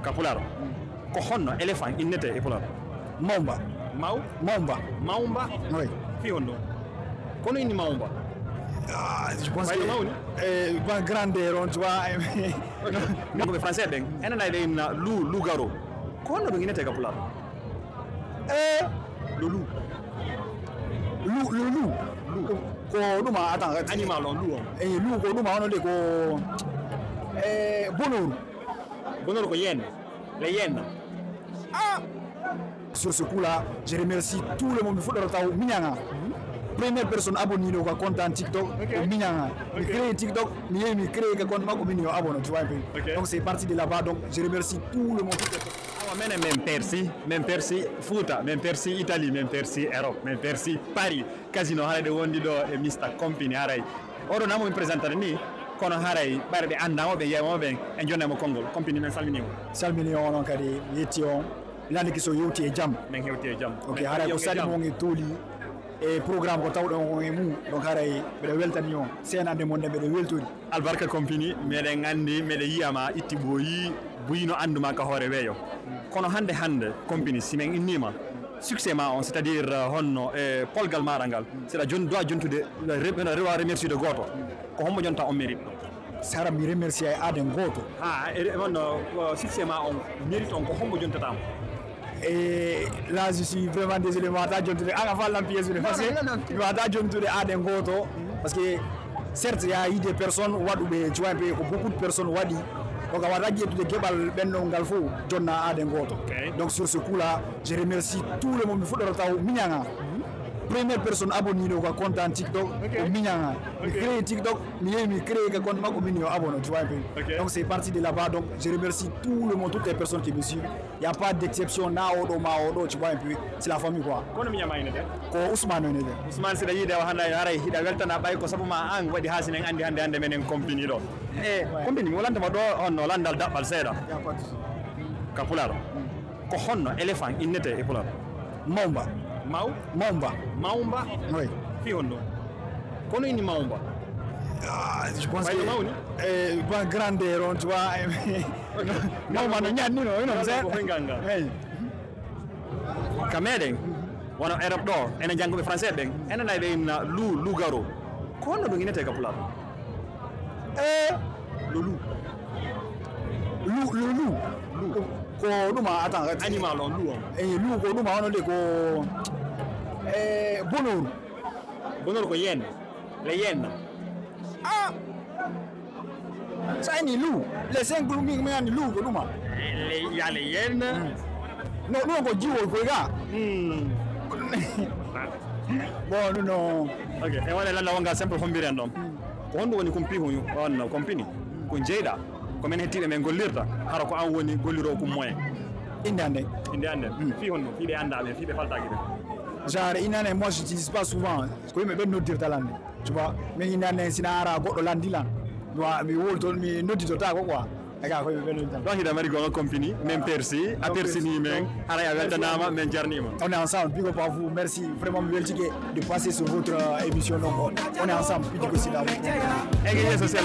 Kapular. Ko honno éléphant innete e pular. Maumba. Maumba. Maumba. Oui. Fi hondo. Kono inni Maumba. Ah, je pense Vai que Mauni. pas grandeur, tu vois. Non be français ben. Enana de na lu garo. Kono do innete Kapular. Le loup. Le loup. Ko duma attends, Animal on loup. loup ko duma on de ko bonheur. Bonheur ko yen. Les hyènes. Sur ce coup-là, je remercie tout le monde. Il faut le Minyanga. Première personne abonnée au compte TikTok, Minyanga. Il crée TikTok, il crée le compte abonné. Tu vois un peu. Donc c'est parti de là-bas. Donc je remercie tout le monde. Même Persi, Fouta, même Persi, Italie, même Persi, Europe, même Persi, Paris, Casino, Harade Wondido et Mr. Company, Haray. Oro namo mi presentare ni, kono Haray, barbe andamo be yemo be, en jonnemo Kongol, Company men salmini. Salmini on kadi yetion, lande ki so yewti e jam. Men hewti e jam. Ok, Haray ko sadi mo ngi toli e programme ko tawdo on e mu. Donc Haray be weltani on, senande mon be weltori. Albarka Company, mede ngandi, mede yiyama itti boyi, buyino anduma ka hore weyo. Kono hande Company simen innima succès ma on c'est-à-dire honno e polgal marangal c'est la doit jontude rewa remercier de goto ko hommo jonta on mérite sara mi remercier ay aden goto on succès ma on mérite on ko hommo jontatamo et là je suis vraiment désolé ma ta jontude anga fallam pièce parce que ma ta jontude aden goto parce que certes il y a eu des personnes wadube tu vois un peu beaucoup de personnes wadi. Donc, on va dire que Gebal Benno Ngalfo, John Aden Goto. Donc, sur ce coup-là, je remercie tout le monde. Il faut le Minyanga. Première personne abonnée au compte TikTok, Minyanga. Il crée TikTok, il crée le compte abonné. Tu vois un peu. Donc, c'est parti de là-bas. Donc, je remercie tout le monde, toutes les personnes qui me suivent. Il n'y a pas d'exception. Naodo, Maodo, tu vois un peu. C'est la famille quoi. Ko Ousmane Ousmane c'est d'ailleurs handa haray hida weltana bay ko sabu ma an wadi hasinen andi menen compagnie do compagnie mo landa do on landal dabbal seeda Kapular ko honno éléphant innete e pular Maumba. Oui. Fi hondo kono inni Maumba. Ah, je pense que Mauni pas grandeur, tu vois. Maumba no nyani no, Kameden wono Europe do ene jangobe français ben ene nay na lu garo kono do nginete Kapular le loup ko duma attends animal on loup loup ko duma on de ko bonheur ko yen les hyènes ça ni loup les 5 loups mi ngani loup ko duma il y a les hyènes non ko jiwo ko ga bon non ok e wala landa wonga simple hombire ndom ko hondo woni kumpi hu on company ko jeeda ko men hettibe men gollirta hara ko an woni golliro ko moyen inde ande fi hondo fi be anda be fi be faltaaki be genre inane moi j'utilise pas souvent ko me be nodir talande tu vois mais inane sinara goddo landilan doit mi wolto mi nodito ta ko quoi donc il a marié une compagnie, même Persi, à Persi ni même, à la Veltanama, même Jarnima. On est ensemble, big up à vous, merci vraiment de passer sur votre émission. On est ensemble, big up aussi là. Et social